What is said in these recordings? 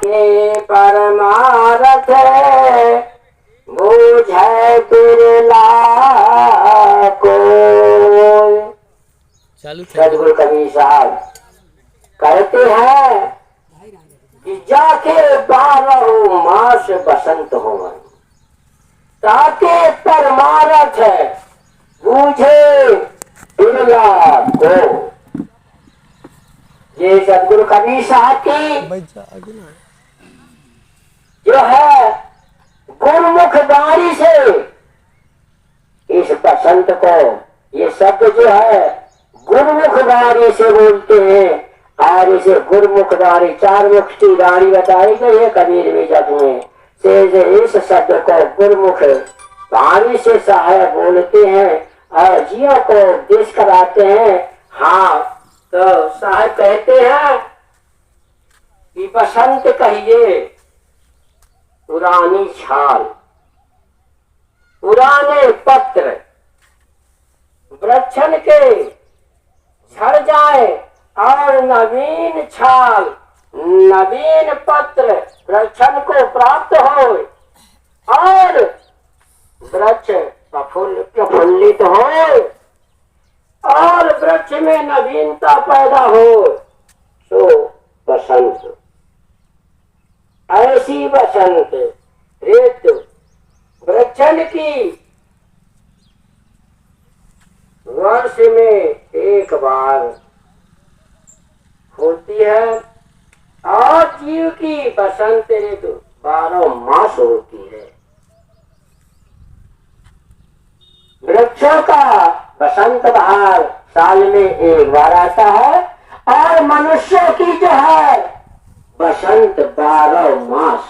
के परमारथ बूझे बिरला को। सदगुरु कबीर साहब कहते हैं कि जाके 12 मास बसंत हो ताके परमारथ बूझे बिरला को। ये सदगुरु कबीर साहब की जो है गुरुमुख वाणी से इस बसंत को, ये शब्द जो है गुरुमुख वाणी से बोलते हैं और इसे गुरुमुख वाणी 4 मुख की वाणी बताई गई है कबीर में जब में से इस शब्द को गुरुमुख वाणी से सहायक बोलते हैं और जियों को उपदेश कराते हैं। हाँ, तो साहब कहते हैं कि बसंत कहिए पुरानी छाल, पुराने पत्र वृक्षन के झड़ जाए और नवीन छाल, नवीन पत्र वृक्षन को प्राप्त हो और वृक्ष प्रफुल्लित हो और वृक्ष में नवीनता पैदा हो, सो बसंत। ऐसी बसंत ऋतु वृक्षन की वर्ष में एक बार होती है और जीव की बसंत ऋतु 12 मास होती है। वृक्षों का बसंत बहार साल में एक बार आता है और मनुष्यों की जो है बसंत 12 मास,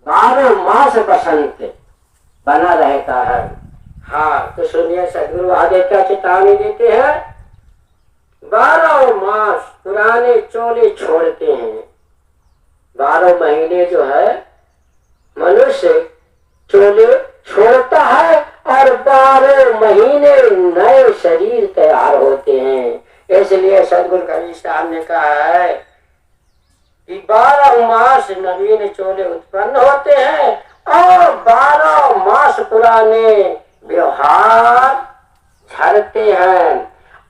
12 मास बसंत बना रहता है। हाँ, तो सुनिए सदगुरु आगे क्या चेतावनी देते हैं। 12 मास पुराने चोले छोड़ते हैं। 12 महीने जो है मनुष्य चोले छोड़ता है और 12 महीने नए शरीर तैयार होते हैं। इसलिए सदगुरु कबीर साहब ने कहा है कि 12 मास नवीन चोले उत्पन्न होते हैं और 12 मास पुराने व्यवहार झड़ते हैं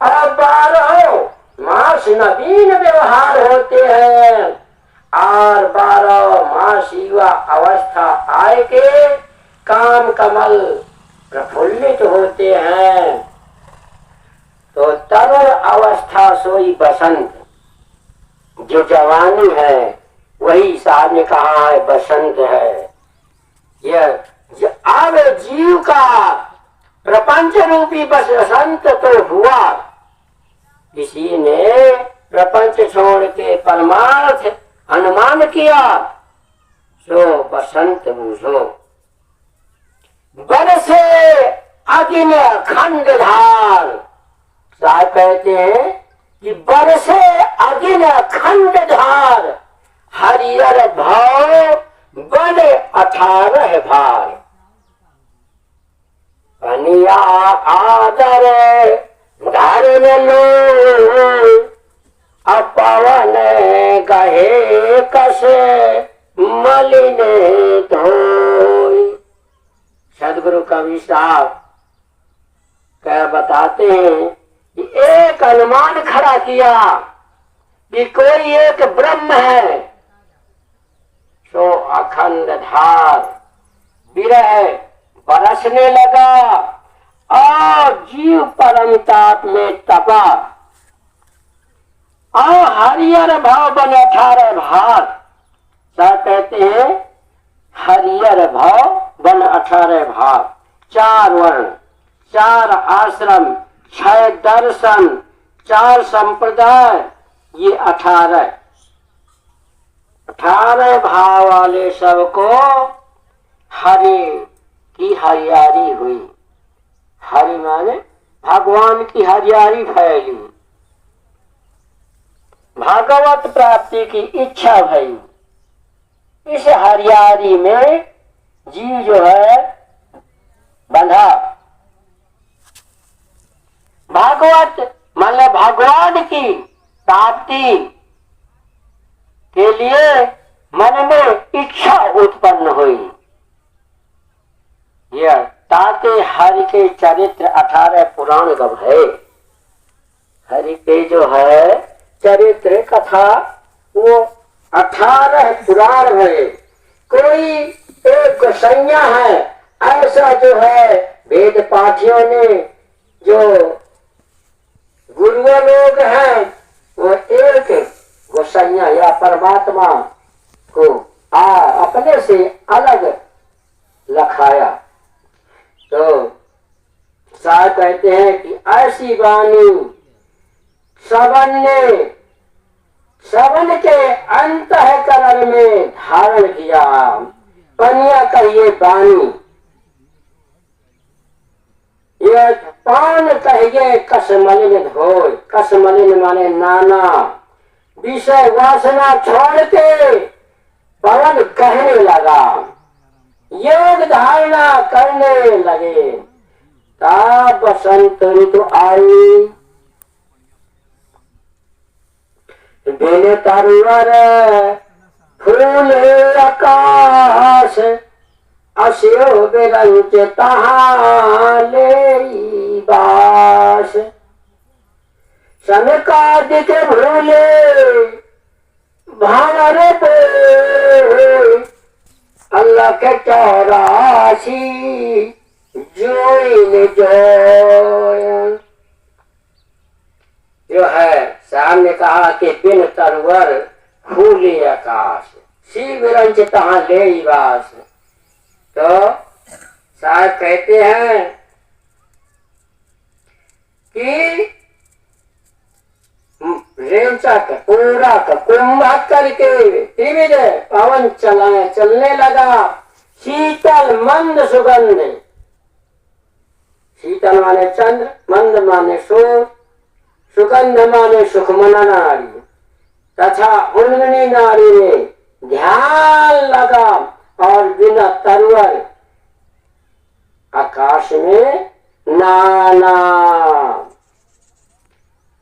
और 12 मास नवीन व्यवहार होते हैं और 12 मास युवा अवस्था आए के काम कमल प्रफुल्लित होते हैं। तो तरुण अवस्था सोई बसंत, जो जवानी है वही साहब ने कहा है बसंत है। यह अब जीव का प्रपंच रूपी बसंत तो हुआ, किसी ने प्रपंच छोड़ के परमार्थ अनुमान किया, सो बसंत बूझो। बरसे अग्नि अखंड धार, साहब कहते हैं कि बरसे अग्नि अखंड धार, हरियर भाव बड़े 18 भार। कनिया आदर घर में लो, अपवन गहे कसे मलिने धोई। सदगुरु कबीर साहब क्या बताते हैं कि एक अनुमान खड़ा किया कि कोई एक ब्रह्म है, सो अखंड धार विरह बरसने लगा और जीव परम ताप में तपा और हरियर भाव बने 18 भार। क्या कहते हैं? हरियर भाव बन 18 भाव, 4 वर्ण, 4 आश्रम, 6 दर्शन, 4 संप्रदाय, ये 18 भाव वाले सबको हरि की हरियारी हुई। हरि माने भगवान की हरियारी फैली, भागवत प्राप्ति की इच्छा भई। इस हरियारी में जीव जो है बंधा। भागवत मतलब भगवान की प्राप्ति के लिए मन में इच्छा उत्पन्न हुई। यह ताते हरि के चरित्र 18 पुराण कब है। हरि के जो है चरित्र कथा वो 18 पुराण है। कोई एक गोसैया है ऐसा जो है वेद पाठियों ने जो गुरुओं लोग हैं वो एक गोसैया या परमात्मा को अपने से अलग लखाया। तो साहब कहते हैं कि ऐसी वाणी श्रवण के अंतःकरण में धारण किया। पनिया कहिए वाणी, यह पान कहिए कसमलिन धोय। कसमलिन माने नाना विषय वासना छोड़ के पवन कहने लगा, योग धारणा करने लगे। ता बसंत ऋतु आई, बेले तरुवर फूल आकाश, असियो बिरंच तहाँ ले बास। सनकादिक भूले भावर पे, अल्लाह के 84 जोइन जोय। जो है सामने कहा कि बिन तरवर फूले आकाश, शिव रंज तहाँ ले वास। तो साहब कहते हैं कि रेंचक पूरक कुंभक करके त्रिविध पवन चलने लगा। शीतल मंद सुगंध, शीतल माने चंद्र, मंद माने सूर्य, सुगंध माने सुखमना नारी। तथा उन्मनी नारी ने ध्यान लगा और बिना तरवर आकाश में नाना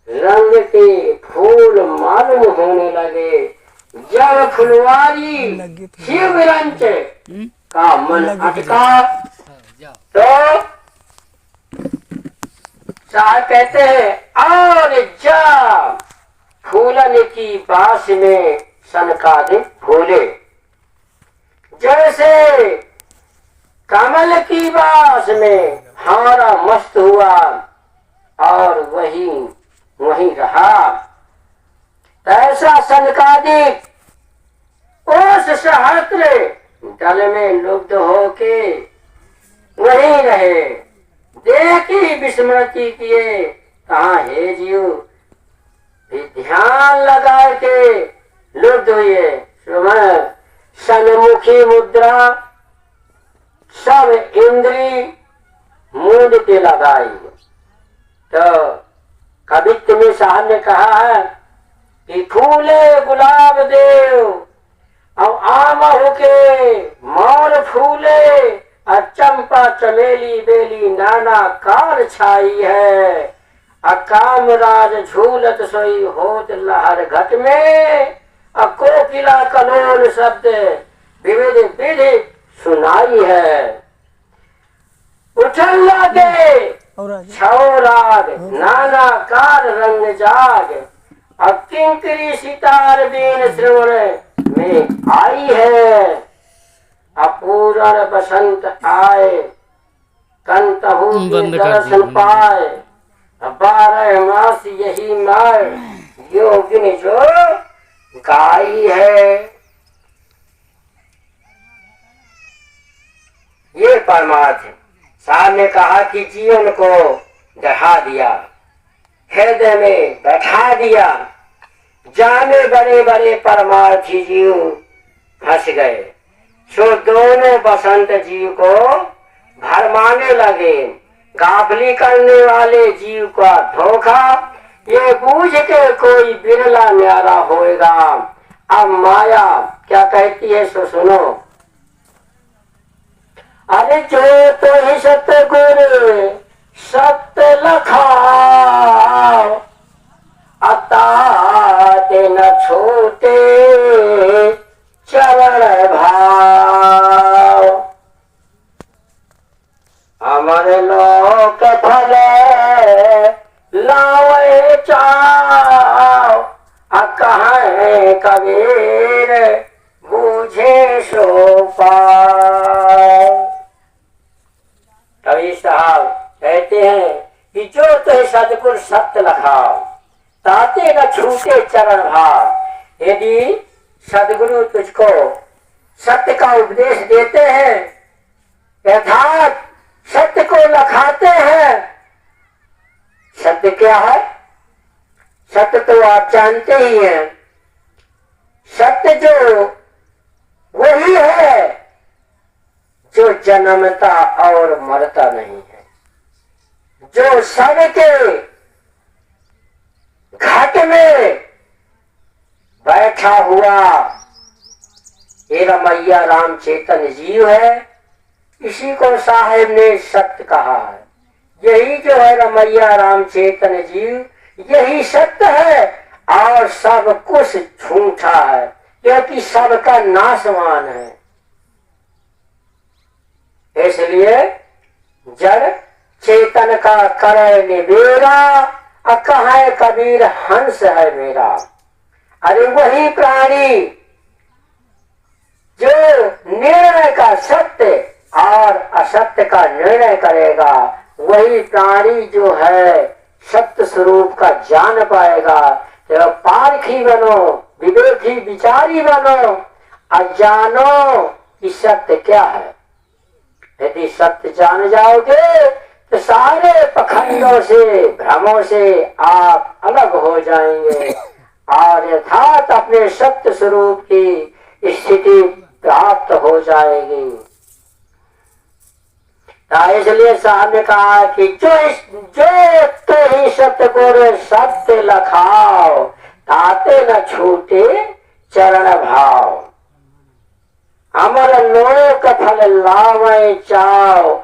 रंग के फूल मालूम होने लगे। जब फुलवारी शिव रंच का मन अटका तो साहब कहते हैं और जा फूलन की बास में सनकादिक फूले। जैसे कमल की बास में हारा मस्त हुआ और वही रहा, ऐसा सनकादिक उस सहस्त्र जल में लुप्त होके वही रहे। देखी विस्मृति किए कहाँ है जीव, ध्यान लगा के लुप्त हुए। सन्मुखी मुद्रा सब इंद्री मूड के लगाई। तो कवित्व में साहब ने कहा है कि फूले गुलाब देव और आमहु के मोर फूले, और चंपा चमेली बेली नाना कार छाई है। अकामराज झूलत सोई होत लहर घट में, कोकिला कलोल शब्द विविध विधि सुनाई है। उछल लागे छौराग नाना कार रंग जाग, अब किंकरी सितार बीन श्रवण में आई है। अपूर्ण बसंत आए कंतहु दर्शन पाए, 12 मास यही मार योगिनी जो गाई है। ये परमार्थ साहब ने कहा कि जीवन को बढ़ा दिया, हृदय में बैठा दिया। जाने बड़े बड़े परमार्थी जीव फंस गए, सो दोनों बसंत जीव को भरमाने लगे। गाफली करने वाले जीव का धोखा ये बूझ के कोई बिरला न्यारा होएगा। अब माया क्या कहती है सो सुनो। अरे जो तो ही सतगुरु सत्य लखाओ, अता न छोटे कबीर बूझे सो पाए। कबीर साहब कहते हैं कि जो तो सदगुरु सत्य लखाओ, ताते न छूटे चरण भाव। यदि सदगुरु तुझको सत्य का उपदेश देते हैं, यथार्थ सत्य को लखाते हैं। सत्य क्या है? सत्य तो आप जानते ही हैं। सत्य जो वही है जो जन्मता और मरता नहीं है, जो सबके घट में बैठा हुआ ये रमैया राम चेतन जीव है। इसी को साहेब ने सत्य कहा है। यही जो है रमैया राम चेतन जीव, यही सत्य है और सब कुछ झूठा है, क्योंकि सबका नाशवान है। इसलिए जड़ चेतन का करे निबेरा, कहे कबीर हंस है मेरा। अरे वही प्राणी जो निर्णय का सत्य और असत्य का निर्णय करेगा, वही प्राणी जो है सत्य स्वरूप का जान पाएगा। तो पारखी बनो, विवेकी विचारी बनो, अजानो कि सत्य क्या है। यदि सत्य जान जाओगे तो सारे पखंडों से, भ्रमों से आप अलग हो जाएंगे और यथार्थ अपने सत्य स्वरूप की स्थिति प्राप्त हो जाएगी। इसलिए साहब ने कहा कि जो तो ही सत्य को सत्य लखाओ, ताते न छूटे चरण भाव। अमर लोक फल लावे चाओ,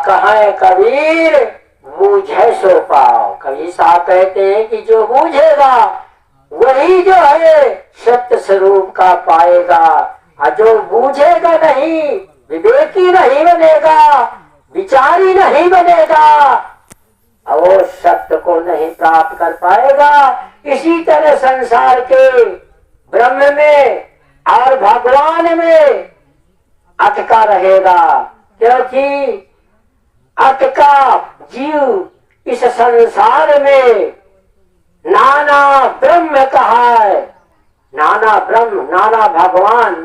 कहे कबीर बूझे सो पाओ। कबीर साहब कहते हैं कि जो बूझेगा वही जो है सत्य स्वरूप का पाएगा, और जो बूझेगा नहीं, विवेकी नहीं बनेगा, विचारी नहीं बनेगा, और वो सत्य को नहीं प्राप्त कर पाएगा। इसी तरह संसार के ब्रह्म में और भगवान में अटका रहेगा, क्योंकि अटका जीव इस संसार में नाना ब्रह्म कहा है, नाना ब्रह्म, नाना भगवान,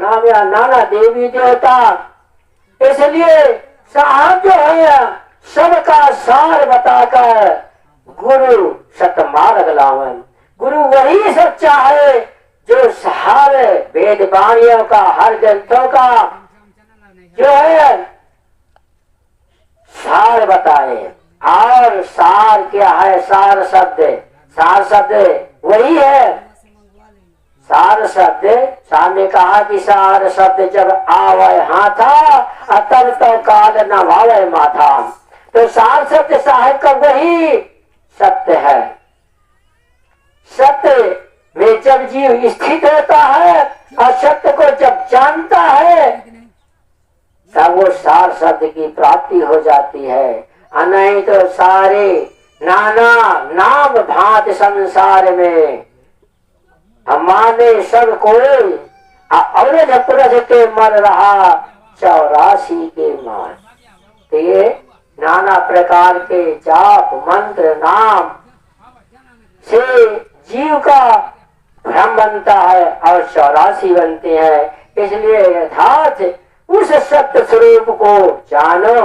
नाना देवी देवता। इसलिए साहब जो है सबका सार बताकर गुरु सतमार्ग लावन। गुरु वही सच्चा है जो हर वेद वाणियों का, हर ग्रंथों का जो है सार बताए। और सार क्या है? सार शब्द वही है। सार शब्द सामने कहा कि सार शब्द जब आवे हाथा, तब तो काल न भावे माथा। तो सार शब्द साहेब का वही सत्य है। सत्य में जब जीव स्थित रहता है और सत्य को जब जानता है, तब वो सार शब्द की प्राप्ति हो जाती है। नहीं तो सारे नाना नाम भांत संसार में हमारे सब कोई औरज पुरज के मर रहा 84 के मान। तो ये नाना प्रकार के जाप मंत्र नाम से जीव का भ्रम बनता है और 84 बनते हैं। इसलिए यथार्थ उस सत्य स्वरूप को जानो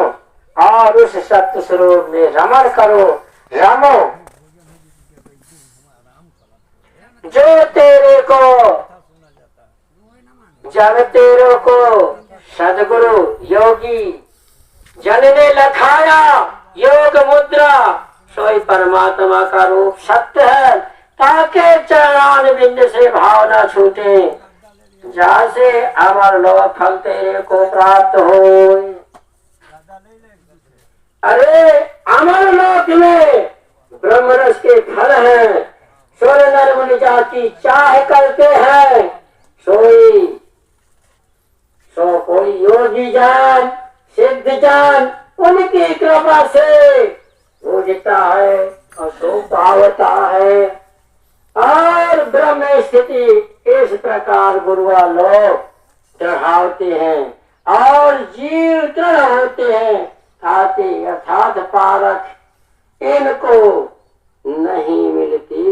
और उस सत्य स्वरूप में रमण करो, रमो। जो तेरे को जब तेरे को सदगुरु योगी जन ने लखाया योग मुद्रा, सोई परमात्मा का रूप सत्य है। ताके चरण बिंद से भाव न छूटे, जहाँ से अमर लोक फल तेरे को प्राप्त हो। अरे अमर लोक में ब्रह्म रस के फल हैं, स्वर नर मुनि जाति चाह करते हैं। सो कोई योगी जान, सिद्ध जान, उनकी कृपा से पूजता है और सो पावता है और ब्रह्म स्थिति इस प्रकार गुरुआ लोग चढ़ाते हैं और जीव दृढ़ होते हैं। आते यथार्थ पारख इनको नहीं मिलती।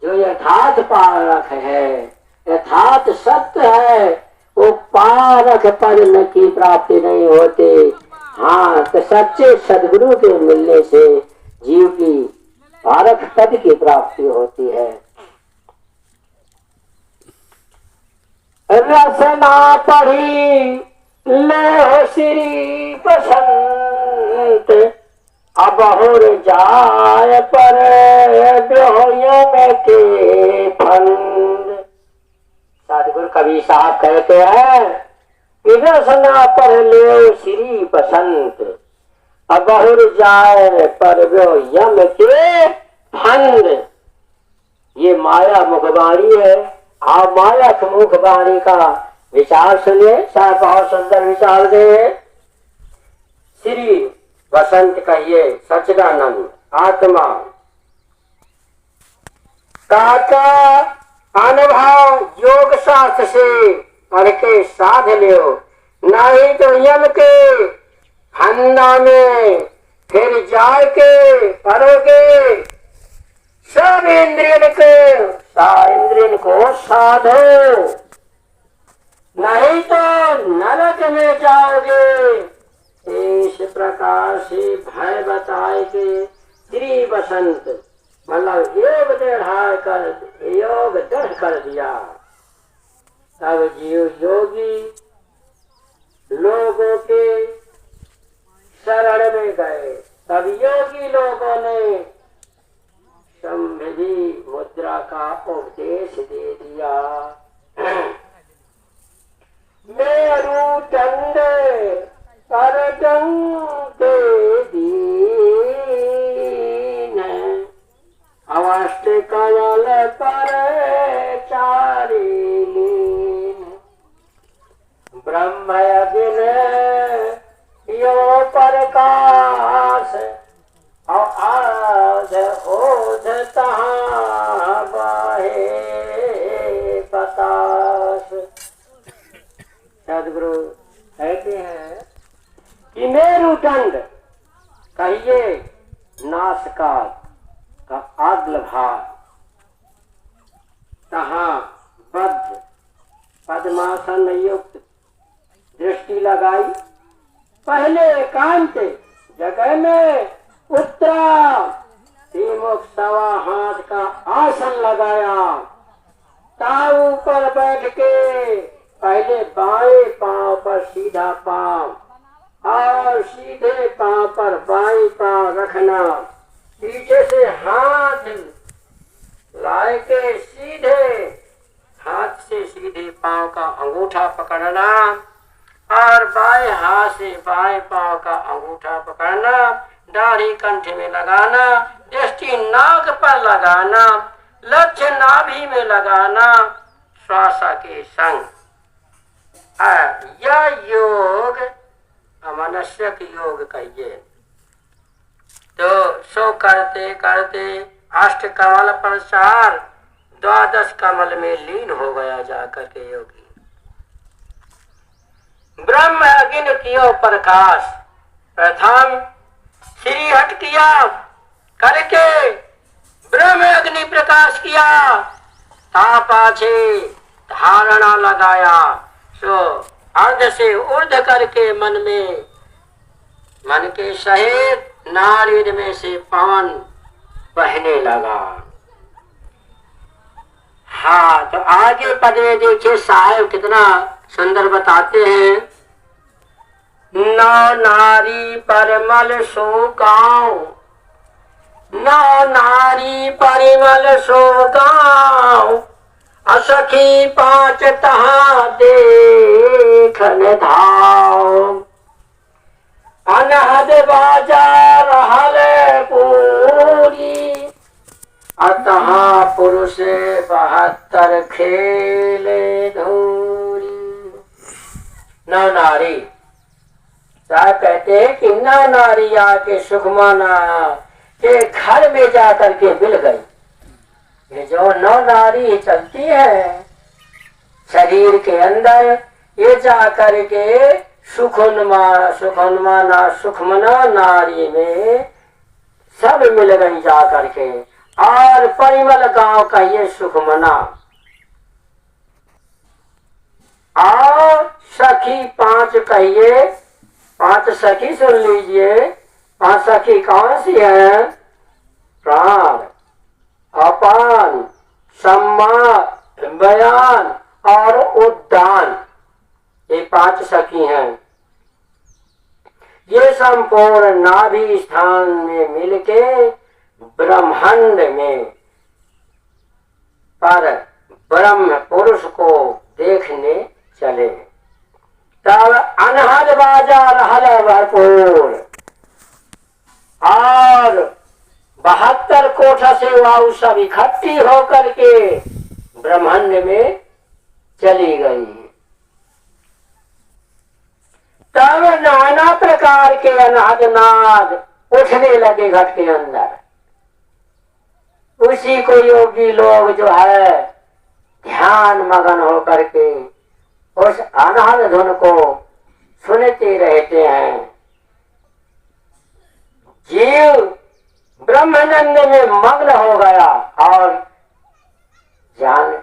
जो यथार्थ पारख है, यथार्थ सत्य है, वो पारख पद की प्राप्ति नहीं होती। हाँ, तो सच्चे सदगुरु के मिलने से जीव की पारख पद की प्राप्ति होती है। रसना पढ़ी ले श्री बसंत, अब हुर जाय पर के फंद। सदगुरु कवि साहब कहते हैं कि रसना पढ़ ले श्री बसंत, अब हुर जाय पर यम के फंद। ये माया मुखबाणी है। आप माया के मुखबाणी का विचार सुनिए। साहब बहुत सुंदर विचार दे। श्री बसंत कहिए सच्चिदानंद आत्मा काका अनुभव योग शास्त्र से करके साध लियो, नहीं तो यम के फंदा में फिर जाए के करोगे। सब इंद्रियन को साधो, नहीं तो नरक में जाओगे। इस प्रकार से भय बताए के श्री बसंत मतलब योग दृढ़ कर दिया। तब जीव योगी लोगों के शरण में गए। तब योगी लोगों ने संविधि मुद्रा का उपदेश दे दिया। मेरु दंड कर दीन, अवस्थ कमल पर चारी लीन। ब्रह्म अग्न यो प्रकाश, आध ओध तहाँ बाहे बतास। सदगुरु कहते हैं कि मेरुदंड कहिए नासकाल का आग्ल भाग, तहाँ बद्ध पद्मासन युक्त दृष्टि लगाई। पहले एकांत जगह में उत्तरा तिमुख सवा हाथ का आसन लगाया। ताऊ पर बैठ के पहले बाएं पांव पर सीधा पांव और सीधे पांव पर बाएं पांव रखना। पीछे से हाथ लाए के सीधे हाथ से सीधे पांव का अंगूठा पकड़ना और बाएं हाथ से बाएं पांव का अंगूठा पकड़ना। दाढ़ी कंठ में लगाना, दृष्टि नाक पर लगाना, लक्ष्य नाभि में लगाना श्वास के संग। यह योग अमनस्यक योग कहिए। तो सो करते करते अष्ट कमल पर 4 द्वादश कमल में लीन हो गया जाकर के योगी। ब्रह्म अग्नि कियो प्रकाश, प्रथम श्री हट किया करके ब्रह्म अग्नि प्रकाश किया। ता पाछे धारणा लगाया। सो अर्ध से ऊर्ध करके मन के सहित नारिद में से पवन बहने लगा। हाँ, तो आगे पद में देखिए साहेब कितना सुंदर बताते हैं। नौ नारी परिमल सो गाँव, नौ नारी परिमल सो गाँव, असखी 5 तहाँ देखन धाव। अनहद बाजा रहल पूरी, अतः पुरुष 72 खेले धूरी। नौ नारी साहब कहते हैं कि नौ नारी आके सुख माना के घर में जाकर के मिल गई। ये जो नौ नारी चलती है शरीर के अंदर ये जा करके सुखमना नारी में सब मिल गई जा करके। और परिमल गांव का ये सुखमना और सखी 5 कहिए, 5 सखी सुन लीजिए। 5 सखी कौन सी है? प्राण, अपान, सम्मा, बयान और उद्दान, ये 5 सखी हैं। ये संपूर्ण नाभि स्थान में मिलके ब्रह्मांड में पर ब्रह्म पुरुष को देखने चले। तब अनहद बाजार हल भरपूर और 72 कोठा से वायु सब इकट्ठी होकर के ब्रह्मांड में चली गई। तब नाना प्रकार के अनहद नाद उठने लगे घट के अंदर। उसी को योगी लोग जो है ध्यान मगन होकर के उस अनहद धुन को सुनते रहते हैं। जीव ब्रह्मानंद में मग्न हो गया और जान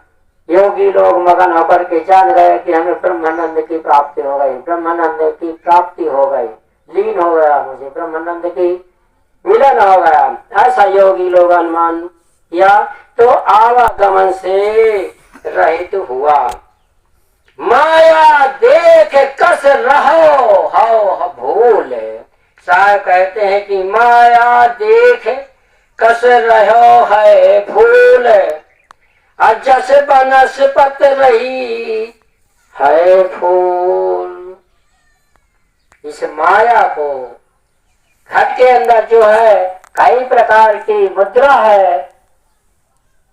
योगी लोग मगन होकर के जान गए कि हमें ब्रह्मानंद की प्राप्ति हो गई, ब्रह्मानंद की प्राप्ति हो गई, लीन हो गया, मुझे ब्रह्मानंद की मिलन हो गया। ऐसा योगी लोग अनुमान या तो आवागमन से रहित हुआ। माया देख कस रहो हो भूल, साहब कहते हैं कि माया देख कस रहो है भूल, जस बनस्पत रही है फूल। इस माया को घट के अंदर जो है कई प्रकार की मुद्रा है,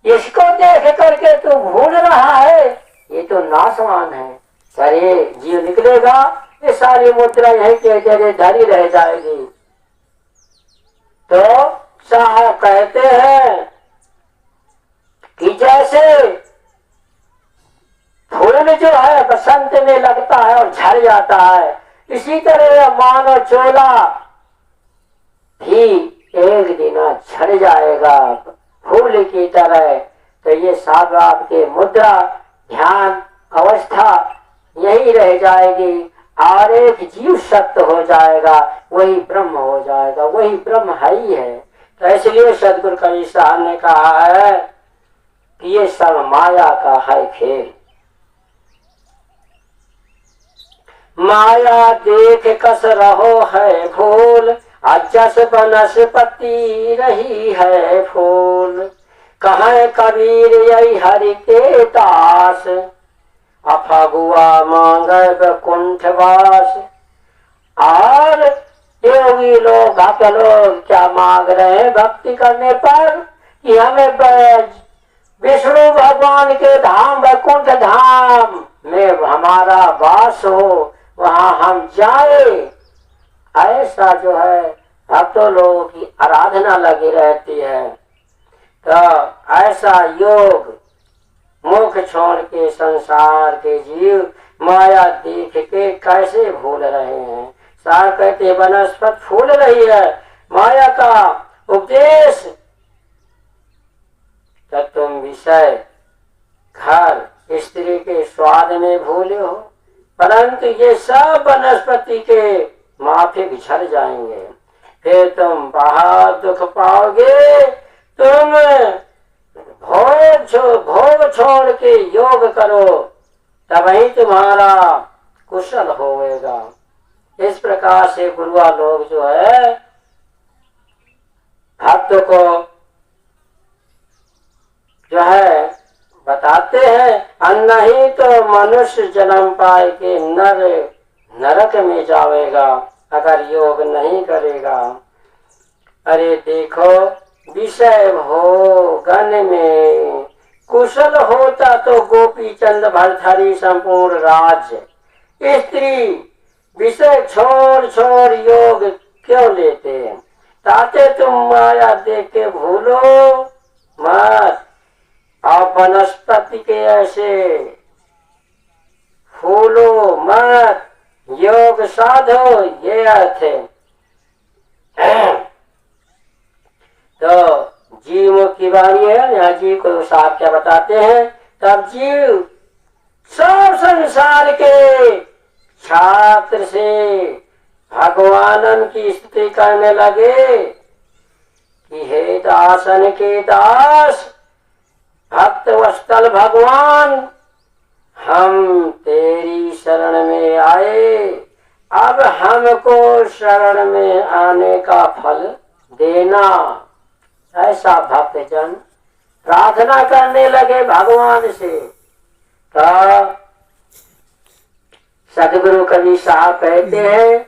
इसको देख करके तू भूल रहा है, ये तो नाशवान है। सारे जीव निकलेगा, ये सारी मुद्रा यहीं के जगह धरी रह जाएगी। तो साहब कहते हैं कि जैसे फूल जो है बसंत में लगता है और झड़ जाता है, इसी तरह मानो चोला भी एक दिन झड़ जाएगा फूल की तरह। तो ये साहब आपके मुद्रा ध्यान अवस्था यही रह जाएगी और एक जीव सत्य हो जाएगा, वही ब्रह्म हो जाएगा, वही ब्रह्म है ही है। तो इसलिए सदगुरु कबीर साहब ने कहा है कि ये सब माया का है खेल। माया देख कस रहो है फूल, जस बनस्पति रही है फूल। कहे कबीर यही हरि के दास, अफगुआ मांगे कुंठवास। और योगी लोग भक्त लोग क्या मांग रहे हैं भक्ति करने पर कि हमें विष्णु भगवान के धाम वैकुंठ धाम में हमारा वास हो, वहां हम जाए। ऐसा जो है भक्तों लोगों की आराधना लगी रहती है। तो ऐसा योग मुख छोड़ के संसार के जीव माया देख के कैसे भूल रहे हैं। सार कहते वनस्पत फूल रही है, माया का उपदेश तो तुम विषय घर स्त्री के स्वाद में भूले हो, परंतु ये सब वनस्पति के माफिक झड़ जाएंगे। फिर तुम बाहर दुख पाओगे। तुम भोग छोड़ के योग करो, तब ही तुम्हारा कुशल होएगा। इस प्रकार से गुरुआ लोग जो है भक्त को जो है बताते हैं, नहीं तो मनुष्य जन्म पाए के नरक में जाएगा अगर योग नहीं करेगा। अरे देखो विषय भोगन में कुशल होता तो गोपी चंद भरथरी संपूर्ण राज्य। स्त्री विषय छोड़ योग क्यों लेते हैं? ताते तुम माया देख के भूलो मत। और वनस्पति के ऐसे मत योग साधो, ये अर्थ है। तो जीव की वाणी है, यहाँ जीव को साहब क्या बताते हैं, तब जीव सब संसार के छात्र से भगवानन की स्तुति करने लगे कि हे दासन के दास भक्त वत्सल भगवान, हम तेरी शरण में आए, अब हमको शरण में आने का फल देना। ऐसा भक्तजन प्रार्थना करने लगे भगवान से। तो सदगुरु कवि साहब कहते हैं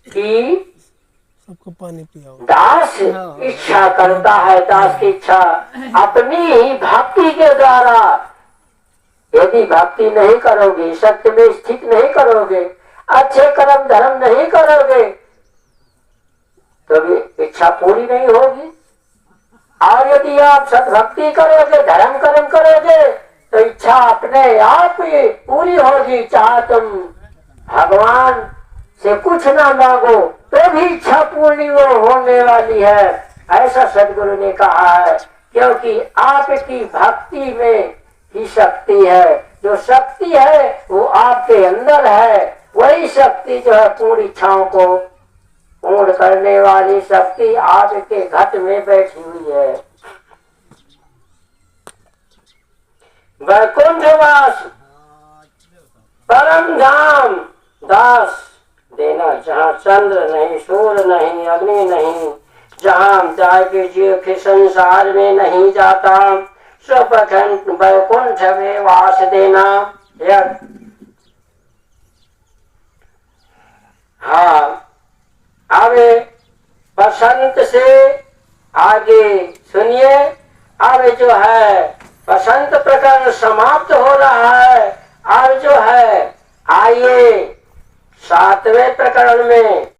कि सबको पानी पियाओ। दास इच्छा करता है, दास की इच्छा अपनी ही भक्ति के द्वारा। यदि भक्ति नहीं करोगे, सत्य में स्थित नहीं करोगे, अच्छे कर्म धर्म नहीं करोगे, तो भी इच्छा पूरी नहीं होगी। और यदि आप सद्भक्ति करोगे, धर्म कर्म करोगे, तो इच्छा अपने आप ही पूरी होगी। चाहे तुम भगवान से कुछ ना मांगो तो भी इच्छा पूर्ण होने वाली है, ऐसा सदगुरु ने कहा है। क्योंकि आपकी भक्ति में ही शक्ति है। जो शक्ति है वो आपके अंदर है। वही शक्ति जो है पूर्ण इच्छाओं को पूर्ण करने वाली शक्ति आपके घट में बैठी हुई है। वैकुंठवास परम धाम दास देना, जहाँ चंद्र नहीं, सूर्य नहीं, अग्नि नहीं, जहाँ जाके जीव के संसार में नहीं जाता, सब वैकुंठ में वास देना। हाँ, अब बसंत से आगे सुनिए। अब जो है बसंत प्रकरण समाप्त हो रहा है। अब जो है आइए 7वें प्रकरण में